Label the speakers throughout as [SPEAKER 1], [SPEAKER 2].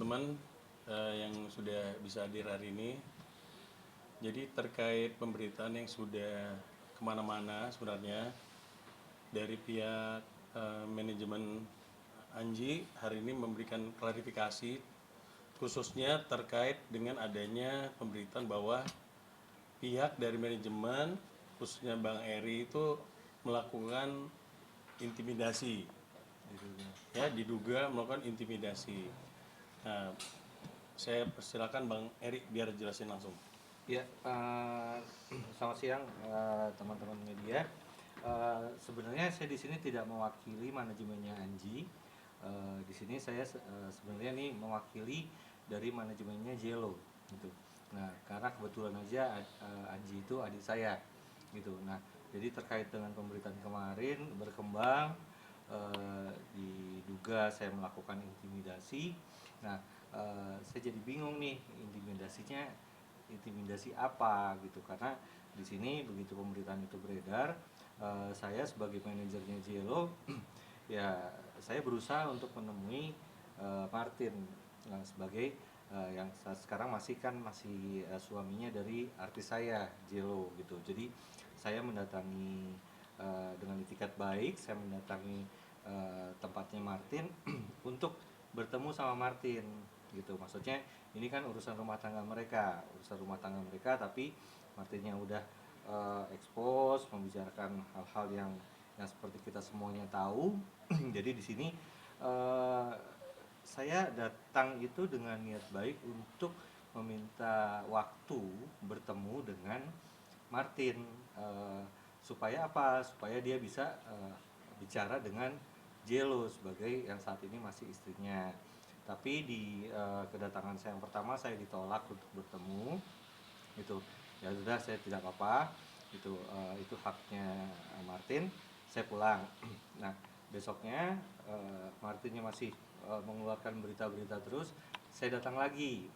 [SPEAKER 1] teman-teman yang sudah bisa hadir hari ini. Jadi terkait pemberitaan yang sudah kemana-mana sebenarnya dari pihak manajemen Anji hari ini memberikan klarifikasi khususnya terkait dengan adanya pemberitaan bahwa pihak dari manajemen khususnya Bang Eri itu melakukan intimidasi, diduga melakukan intimidasi. Nah, saya persilakan Bang Eri biar jelasin langsung.
[SPEAKER 2] Ya, selamat siang teman-teman media. Sebenarnya saya di sini tidak mewakili manajemennya Anji. Di sini saya sebenarnya nih mewakili dari manajemennya Jelo gitu. Nah, karena kebetulan aja Anji itu adik saya gitu. Nah, jadi terkait dengan pemberitaan kemarin berkembang diduga saya melakukan intimidasi. Nah, saya jadi bingung nih intimidasi apa gitu, karena di sini begitu pemberitaan itu beredar, saya sebagai manajernya Jelo ya saya berusaha untuk menemui Martin sebagai yang sekarang masih suaminya dari artis saya Jelo gitu. Jadi saya mendatangi dengan itikat baik, saya mendatangi tempatnya Martin untuk bertemu sama Martin gitu. Maksudnya ini kan urusan rumah tangga mereka, tapi Martinnya udah expose, membicarakan hal-hal yang seperti kita semuanya tahu. Jadi di sini saya datang itu dengan niat baik untuk meminta waktu bertemu dengan Martin, supaya apa? Supaya dia bisa bicara dengan Jelo sebagai yang saat ini masih istrinya. Tapi di kedatangan saya yang pertama saya ditolak untuk bertemu. Itu ya sudah, saya tidak apa-apa. Itu haknya Martin. Saya pulang. Nah, besoknya Martinnya masih mengeluarkan berita-berita terus. Saya datang lagi.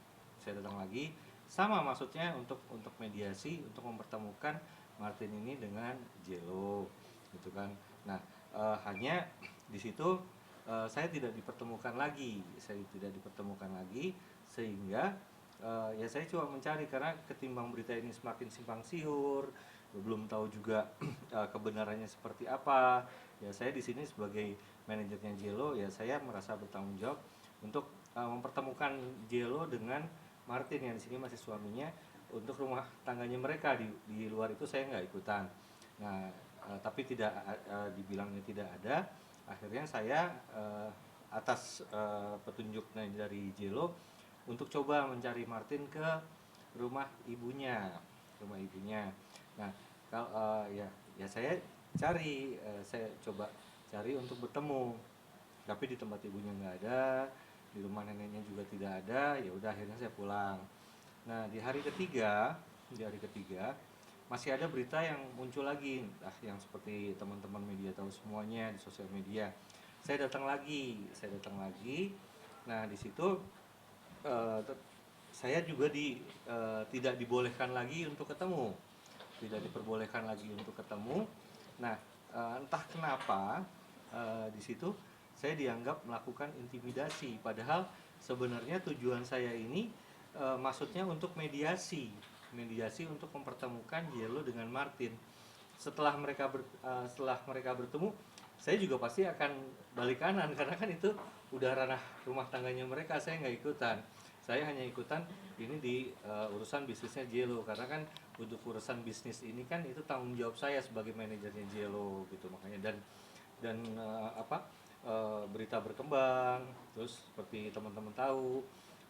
[SPEAKER 2] Sama maksudnya untuk mediasi, untuk mempertemukan Martin ini dengan Jelo gitu kan. Nah, hanya di situ saya tidak dipertemukan lagi, sehingga ya saya coba mencari, karena ketimbang berita ini semakin simpang siur, belum tahu juga kebenarannya seperti apa. Ya saya di sini sebagai manajernya Jelo, ya saya merasa bertanggung jawab untuk mempertemukan Jelo dengan Martin yang di sini masih suaminya, untuk rumah tangganya mereka. Di luar itu saya nggak ikutan. Nah, tapi dibilangnya tidak ada. Akhirnya saya atas petunjuknya dari Jelo untuk coba mencari Martin ke rumah ibunya. Nah, kalau ya saya saya coba cari untuk bertemu, tapi di tempat ibunya nggak ada, di rumah neneknya juga tidak ada. Ya udah, akhirnya saya pulang. Nah, di hari ketiga masih ada berita yang muncul lagi, yang seperti teman-teman media tahu semuanya di sosial media. Saya datang lagi. Nah, di situ saya juga tidak dibolehkan lagi untuk ketemu, Nah, entah kenapa di situ saya dianggap melakukan intimidasi, padahal sebenarnya tujuan saya ini maksudnya untuk mediasi untuk mempertemukan Jelo dengan Martin. Setelah mereka bertemu, saya juga pasti akan balik kanan, karena kan itu udah ranah rumah tangganya mereka. Saya nggak ikutan, saya hanya ikutan ini di urusan bisnisnya Jelo, karena kan untuk urusan bisnis ini kan itu tanggung jawab saya sebagai manajernya Jelo gitu. Makanya dan berita berkembang, terus seperti teman-teman tahu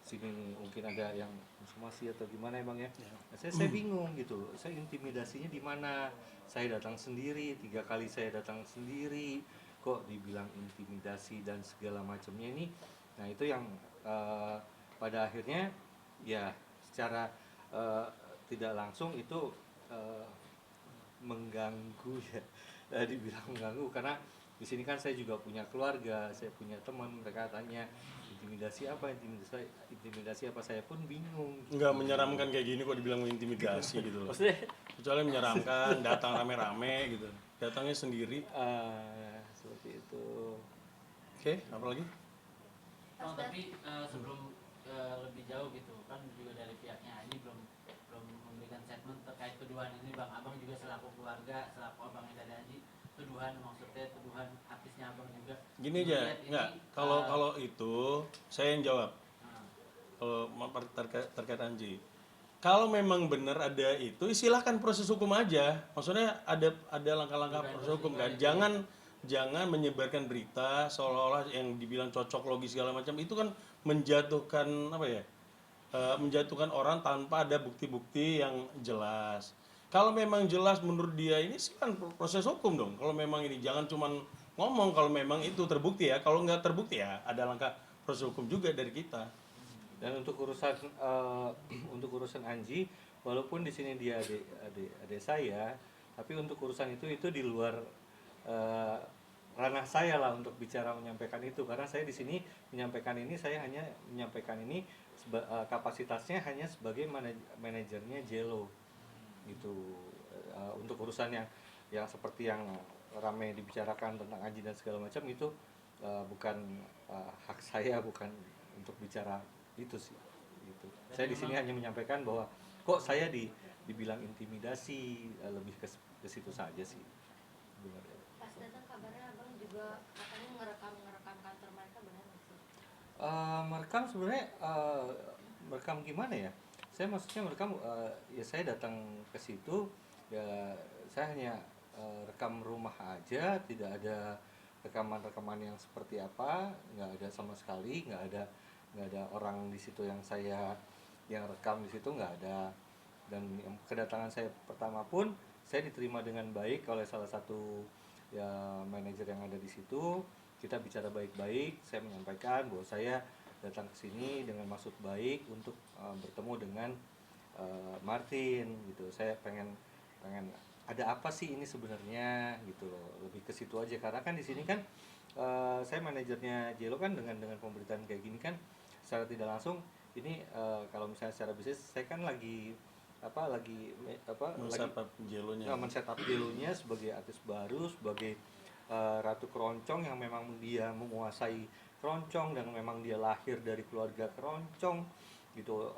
[SPEAKER 2] sini mungkin ada yang konsumasi atau gimana ya Bang ya. Nah, saya bingung gitu, saya intimidasinya di mana? Saya datang sendiri, 3 kali saya datang sendiri, kok dibilang intimidasi dan segala macamnya ini. Nah, itu yang pada akhirnya ya secara tidak langsung itu mengganggu ya. Dibilang mengganggu karena di sini kan saya juga punya keluarga, saya punya teman. Mereka tanya intimidasi apa, saya pun bingung.
[SPEAKER 1] Nggak menyeramkan kayak gini kok dibilang intimidasi gitu loh.
[SPEAKER 2] Maksudnya
[SPEAKER 1] Kecuali menyeramkan, datang rame-rame gitu. Datangnya sendiri.
[SPEAKER 2] seperti itu.
[SPEAKER 1] Oke, apa lagi?
[SPEAKER 3] Bang, tapi sebelum lebih jauh gitu kan, juga dari pihaknya Aji belum belum memberikan statement terkait tuduhan ini bang. Abang juga selaku keluarga, selaku abangnya dari Aji, tuduhan maksudnya tuduhan artisnya abang juga
[SPEAKER 1] Gini aja,
[SPEAKER 3] melihat ini
[SPEAKER 1] nggak, kalau itu saya yang jawab.
[SPEAKER 3] uh,
[SPEAKER 1] Kalau terkait Anji, kalau memang benar ada itu, silahkan proses hukum aja. Maksudnya ada langkah-langkah
[SPEAKER 3] dugaan
[SPEAKER 1] proses hukum kan.
[SPEAKER 3] itu ya.
[SPEAKER 1] Jangan menyebarkan berita seolah-olah yang dibilang cocok logis segala macam itu kan menjatuhkan apa ya? Menjatuhkan orang tanpa ada bukti-bukti yang jelas. Kalau memang jelas menurut dia ini sih kan proses hukum dong. Kalau memang ini jangan cuman ngomong kalau memang itu terbukti ya. Kalau nggak terbukti ya ada langkah proses hukum juga dari kita.
[SPEAKER 2] Dan untuk urusan untuk urusan Anji, walaupun di sini dia adik saya, tapi untuk urusan itu di luar eh, ranah saya lah untuk bicara menyampaikan itu, karena saya di sini menyampaikan ini, saya hanya menyampaikan ini kapasitasnya hanya sebagai manajernya Jello gitu. Untuk urusan yang seperti yang ramai dibicarakan tentang Anji dan segala macam itu bukan hak saya, bukan untuk bicara itu sih gitu. Saya di sini hanya menyampaikan bahwa kok saya dibilang intimidasi, lebih ke situ saja sih sebenarnya.
[SPEAKER 4] Pas datang kabarnya abang juga katanya ngerekam kantor mereka, benar nggak sih?
[SPEAKER 2] Merekam sebenarnya merekam gimana ya? Saya maksudnya merekam ya saya datang ke situ ya, saya hanya rekam rumah aja, tidak ada rekaman-rekaman yang seperti apa, nggak ada sama sekali, nggak ada orang di situ yang rekam di situ, nggak ada. Dan kedatangan saya pertama pun saya diterima dengan baik oleh salah satu ya manajer yang ada di situ. Kita bicara baik-baik, saya menyampaikan bahwa saya datang ke sini dengan maksud baik untuk bertemu dengan Martin gitu. Saya pengen ada apa sih ini sebenarnya gitu loh, lebih ke situ aja, karena kan di sini kan saya manajernya Jello kan, dengan pemberitaan kayak gini kan secara tidak langsung ini kalau misalnya secara bisnis saya kan lagi
[SPEAKER 1] Men-setup Jello-nya.
[SPEAKER 2] men-setup Jello-nya sebagai artis baru, sebagai ratu keroncong yang memang dia menguasai keroncong dan memang dia lahir dari keluarga keroncong gitu.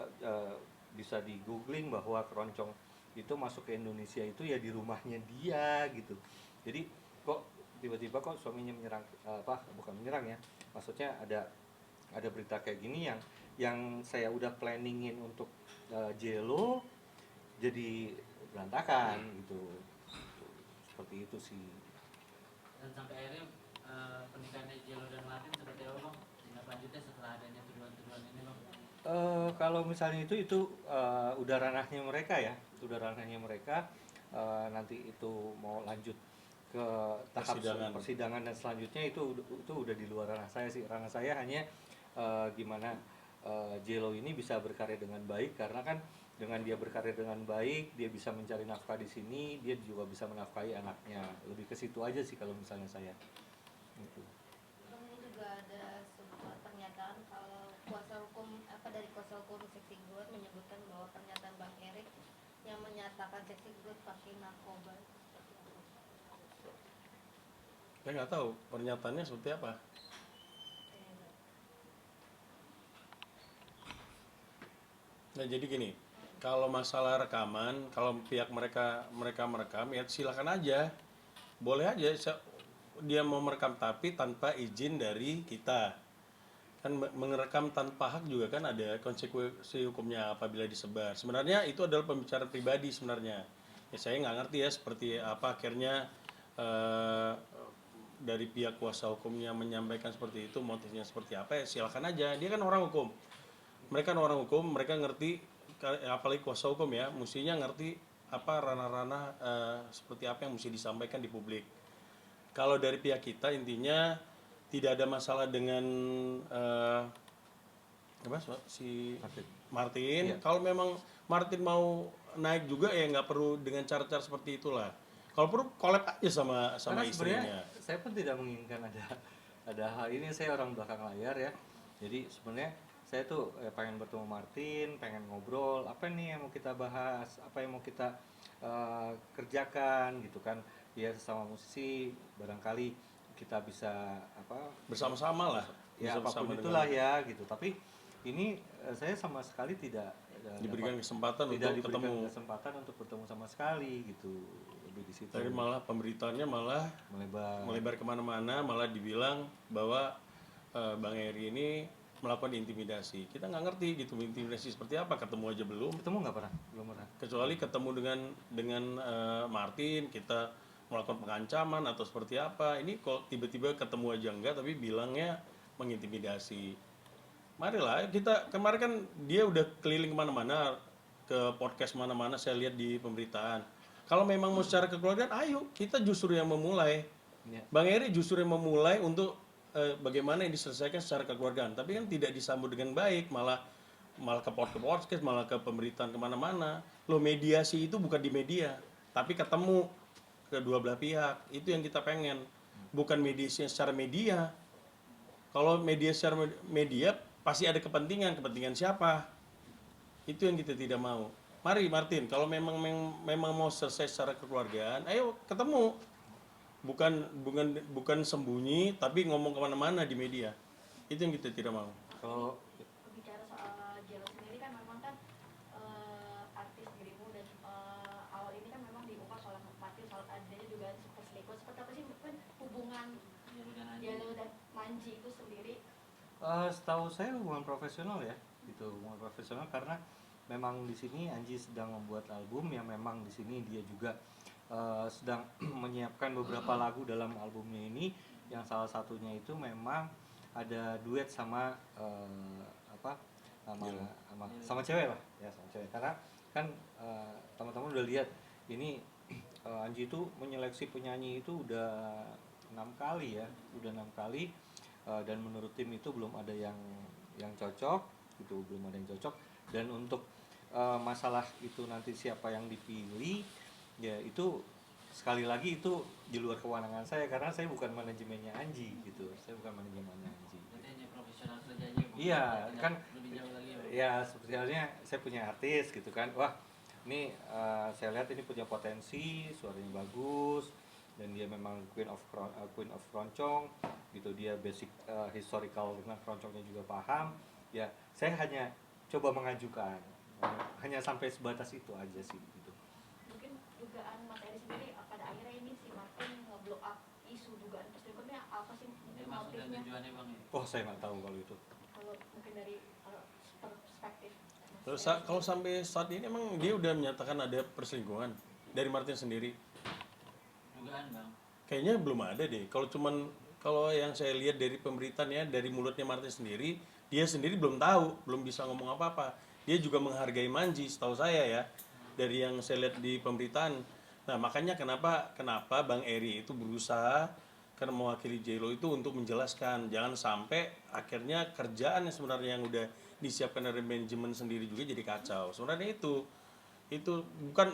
[SPEAKER 2] Bisa di googling bahwa keroncong itu masuk ke Indonesia itu ya di rumahnya dia gitu. Jadi kok tiba-tiba kok suaminya menyerang, bukan menyerang ya, maksudnya ada berita kayak gini yang saya udah planningin untuk Jello jadi berantakan gitu. Seperti itu sih.
[SPEAKER 3] dan sampai akhirnya pernikahannya Jello dan Martin seperti apa bang? Tindak lanjutnya setelah adanya tuduhan-tuduhan ini bang?
[SPEAKER 2] Kalau misalnya itu udah ranahnya mereka ya, udah ranahnya mereka. Nanti itu mau lanjut ke tahap persidangan dan selanjutnya itu udah di luar ranah saya sih. Ranah saya hanya gimana Jello ini bisa berkarya dengan baik, karena kan dengan dia berkarya dengan baik, dia bisa mencari nafkah di sini, dia juga bisa menafkahi anaknya. Lebih ke situ aja sih kalau misalnya saya. Gitu.
[SPEAKER 4] Bang, ini juga ada sebuah pernyataan kalau dari kuasa hukum Seksi Good menyebutkan bahwa pernyataan Bang Erik yang menyatakan Seksi Good pakai narkoba.
[SPEAKER 1] Saya nggak tahu pernyataannya seperti apa. Nah jadi gini, kalau masalah rekaman, kalau pihak mereka merekam ya silakan aja, boleh aja dia mau merekam tapi tanpa izin dari kita. Kan merekam tanpa hak juga kan ada konsekuensi hukumnya apabila disebar. Sebenarnya itu adalah pembicaraan pribadi sebenarnya. Ya saya nggak ngerti ya seperti apa akhirnya dari pihak kuasa hukumnya menyampaikan seperti itu, motifnya seperti apa ya silakan aja. Dia kan orang hukum. Mereka kan orang hukum, mereka ngerti, apalagi kuasa hukum ya, mestinya ngerti apa ranah-ranah seperti apa yang mesti disampaikan di publik. Kalau dari pihak kita intinya tidak ada masalah dengan si Martin.
[SPEAKER 2] Iya.
[SPEAKER 1] Kalau memang Martin mau naik juga ya nggak perlu dengan cara-cara seperti itulah. Kalau perlu collab aja sama
[SPEAKER 2] Karena
[SPEAKER 1] istrinya.
[SPEAKER 2] sebenarnya saya pun tidak menginginkan ada hal ini. Saya orang belakang layar ya. Jadi sebenarnya saya tuh pengen bertemu Martin, pengen ngobrol apa nih yang mau kita bahas, apa yang mau kita kerjakan gitu kan. Ya sesama musisi barangkali kita bisa
[SPEAKER 1] Bersama-sama lah.
[SPEAKER 2] ya
[SPEAKER 1] Bisa bersama
[SPEAKER 2] apapun itulah
[SPEAKER 1] dengan
[SPEAKER 2] ya gitu. Tapi ini saya sama sekali tidak
[SPEAKER 1] Diberikan kesempatan
[SPEAKER 2] tidak
[SPEAKER 1] untuk
[SPEAKER 2] diberikan
[SPEAKER 1] ketemu.
[SPEAKER 2] kesempatan untuk bertemu sama sekali gitu, lebih di situ
[SPEAKER 1] Tapi malah pemberitaannya malah
[SPEAKER 2] melebar.
[SPEAKER 1] melebar kemana-mana, malah dibilang bahwa Bang Eri ini melakukan intimidasi. Kita nggak ngerti gitu intimidasi seperti apa, ketemu aja belum.
[SPEAKER 2] Ketemu nggak pernah? Belum pernah.
[SPEAKER 1] Kecuali ketemu dengan Martin, kita melakukan pengancaman atau seperti apa. Ini kok tiba-tiba ketemu aja enggak, tapi bilangnya mengintimidasi. Marilah kita kemarin kan dia udah keliling kemana-mana, ke podcast mana-mana saya lihat di pemberitaan. Kalau memang mau secara kekeluargaan, ayo kita justru yang memulai.
[SPEAKER 2] Ya.
[SPEAKER 1] Bang Eri justru yang memulai untuk bagaimana ini diselesaikan secara kekeluargaan. Tapi kan tidak disambut dengan baik, malah malah ke podcast, malah ke pemberitaan kemana-mana. Loh, mediasi itu bukan di media, tapi ketemu kedua belah pihak. Itu yang kita pengen, bukan mediasi yang secara media. Kalau media secara media pasti ada kepentingan siapa? Itu yang kita tidak mau. Mari Martin, kalau memang mau selesai secara kekeluargaan, ayo ketemu. Bukan sembunyi, tapi ngomong kemana-mana di media. Itu yang kita tidak mau.
[SPEAKER 2] Kalau
[SPEAKER 5] Bicara soal Jello sendiri kan memang kan artis dirimu dan awal ini kan memang diungkap soal Martin, soal adanya juga super selingkuh. Seperti apa sih kan hubungan
[SPEAKER 3] Jello dan Anji.
[SPEAKER 5] Jello dan Manji itu sendiri?
[SPEAKER 2] setahu saya hubungan profesional ya, gitu, hubungan profesional karena memang di sini Anji sedang membuat album yang memang di sini dia juga sedang menyiapkan beberapa lagu dalam albumnya ini, yang salah satunya itu memang ada duet sama apa sama cewek lah ya, sama cewek, karena kan teman-teman udah lihat ini Anji itu menyeleksi penyanyi itu udah 6 kali ya, udah 6 kali. Dan menurut tim itu belum ada yang cocok gitu, belum ada yang cocok. Dan untuk masalah itu nanti siapa yang dipilih ya, itu sekali lagi itu di luar kewenangan saya karena saya bukan manajemennya Anji gitu, saya bukan manajemennya Anji.
[SPEAKER 3] Berarti hanya profesional saja aja. Bu.
[SPEAKER 2] Iya,
[SPEAKER 3] Tidak
[SPEAKER 2] kan
[SPEAKER 3] lebih jauh lagi. Bu.
[SPEAKER 2] ya seperti halnya saya punya artis gitu kan, wah ini saya lihat ini punya potensi, suaranya bagus, dan dia memang queen of keroncong gitu, dia basic historical tentang keroncongnya juga paham ya, saya hanya coba mengajukan, hanya sampai sebatas itu aja sih gitu.
[SPEAKER 5] Mungkin dugaan Mas Eri sendiri pada akhirnya ini si Martin nge-blow up isu dugaan perselingkuhannya apa sih
[SPEAKER 3] Ini
[SPEAKER 5] mungkin
[SPEAKER 3] maksud dan
[SPEAKER 5] motifnya?
[SPEAKER 3] tujuannya bang ya.
[SPEAKER 2] Oh saya nggak tahu kalau itu.
[SPEAKER 5] Kalau mungkin dari perspektif Mas
[SPEAKER 1] Terus
[SPEAKER 5] Eri.
[SPEAKER 1] kalau sampai saat ini emang dia udah menyatakan ada perselingkuhan dari Martin sendiri?
[SPEAKER 3] Dugaan bang.
[SPEAKER 1] Kayaknya belum ada deh. Kalau yang saya lihat dari pemberitaan ya, dari mulutnya Martin sendiri, dia sendiri belum tahu, belum bisa ngomong apa-apa. Dia juga menghargai Manji, setahu saya ya, dari yang saya lihat di pemberitaan. Nah makanya kenapa Bang Eri itu berusaha karena mewakili Jello itu untuk menjelaskan, jangan sampai akhirnya kerjaan yang sebenarnya yang udah disiapkan dari manajemen sendiri juga jadi kacau. Sebenarnya itu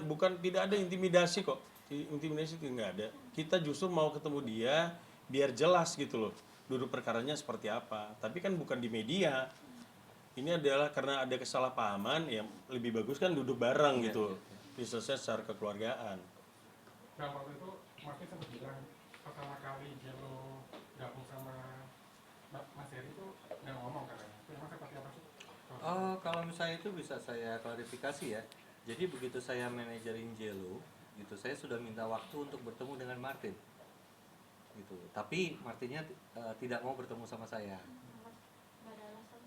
[SPEAKER 1] bukan tidak ada intimidasi kok, intimidasi itu nggak ada. Kita justru mau ketemu dia biar jelas gitu loh duduk perkaranya seperti apa, tapi kan bukan di media. Ini adalah karena ada kesalahpahaman, ya lebih bagus kan duduk bareng gitu, diselesaikan secara kekeluargaan.
[SPEAKER 6] Dan waktu itu Martin sempat bilang pertama kali Jello gabung sama Mas Eri itu udah ngomong katanya. Itu emang seperti apa sih?
[SPEAKER 2] Kalau misalnya itu bisa saya klarifikasi ya. Jadi begitu saya manajerin Jello, gitu, saya sudah minta waktu untuk bertemu dengan Martin, gitu. Tapi Martinnya tidak mau bertemu sama saya,
[SPEAKER 5] Nggak ada alasan.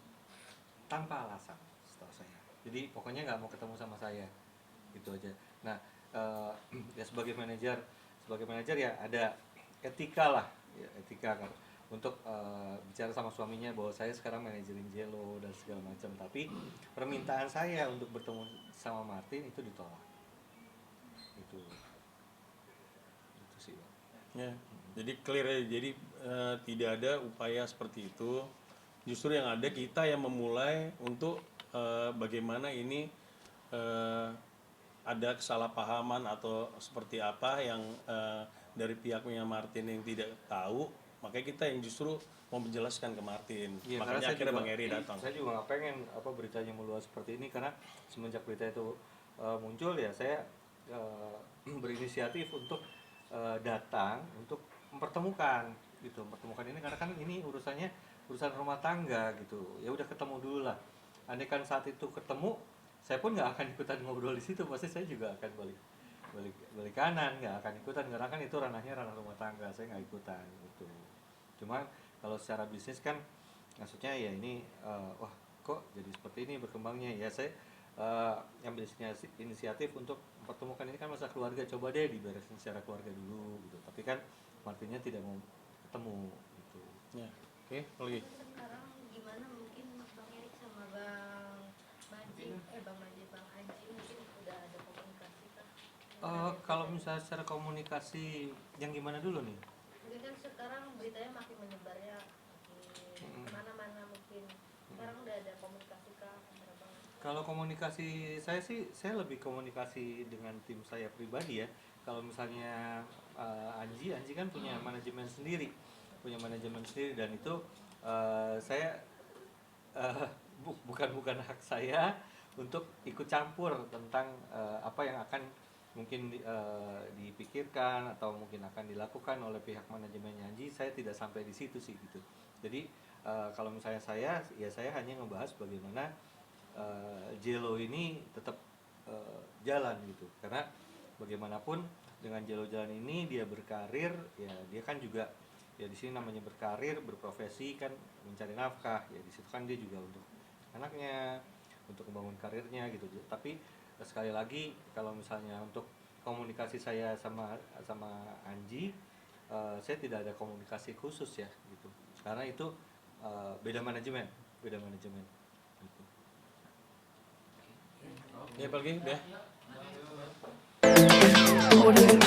[SPEAKER 2] tanpa alasan, setahu saya. Jadi pokoknya nggak mau ketemu sama saya, gitu aja. Nah, ya sebagai manajer ya ada etika lah, ya, etika kan, untuk bicara sama suaminya bahwa saya sekarang manajerin Jello dan segala macam, tapi permintaan saya untuk bertemu sama Martin itu ditolak. Itu sih, Bang.
[SPEAKER 1] Ya, jadi clear ya. Jadi tidak ada upaya seperti itu. Justru yang ada kita yang memulai untuk bagaimana ini ada kesalahpahaman atau seperti apa yang dari pihaknya Martin yang tidak tahu, makanya kita yang justru mau menjelaskan ke Martin.
[SPEAKER 2] Iya, karena
[SPEAKER 1] Makanya
[SPEAKER 2] saya
[SPEAKER 1] akhirnya
[SPEAKER 2] juga-
[SPEAKER 1] Bang Eri datang.
[SPEAKER 2] Saya juga nggak pengen beritanya meluas seperti ini, karena semenjak berita itu muncul ya saya berinisiatif untuk datang untuk mempertemukan gitu, mempertemukan ini karena kan ini urusan rumah tangga gitu. Ya udah ketemu dulu lah. andaikan saat itu ketemu, saya pun nggak akan ikutan ngobrol di situ, pasti saya juga akan balik kanan, nggak akan ikutan karena kan itu ranahnya ranah rumah tangga, saya nggak ikutan gitu. Cuma kalau secara bisnis kan maksudnya ya ini wah kok jadi seperti ini berkembangnya, ya saya ambil inisiatif untuk mempertemukan, ini kan masa keluarga, coba deh diberesin secara keluarga dulu gitu. Tapi kan Martinnya tidak mau ketemu gitu.
[SPEAKER 1] Ya, oke, lagi.
[SPEAKER 4] Sekarang gimana mungkin Bang Erik sama Bang Aji mungkin udah ada komunikasi kah?
[SPEAKER 2] Kalau misalnya secara komunikasi yang gimana dulu nih?
[SPEAKER 4] Mungkin kan sekarang beritanya makin menyebar ya, makin kemana-mana mungkin. Sekarang udah ada komunikasi kah antara Bang?
[SPEAKER 2] Kalau komunikasi saya sih, saya lebih komunikasi dengan tim saya pribadi ya. Kalau misalnya Anji kan punya manajemen sendiri, dan itu saya bukan hak saya untuk ikut campur tentang apa yang akan mungkin dipikirkan atau mungkin akan dilakukan oleh pihak manajemennya Anji. Saya tidak sampai di situ sih gitu. Jadi kalau misalnya saya hanya ngebahas bagaimana Jelo ini tetap jalan gitu, karena bagaimanapun dengan Jelo jalan ini dia berkarir, ya dia kan juga ya di sini namanya berkarir, berprofesi kan mencari nafkah, ya di situ kan dia juga untuk anaknya, untuk membangun karirnya gitu. Tapi sekali lagi kalau misalnya untuk komunikasi saya sama Anji, saya tidak ada komunikasi khusus ya gitu, karena itu beda manajemen gitu.
[SPEAKER 1] Ya, pergi, udah.
[SPEAKER 7] Audio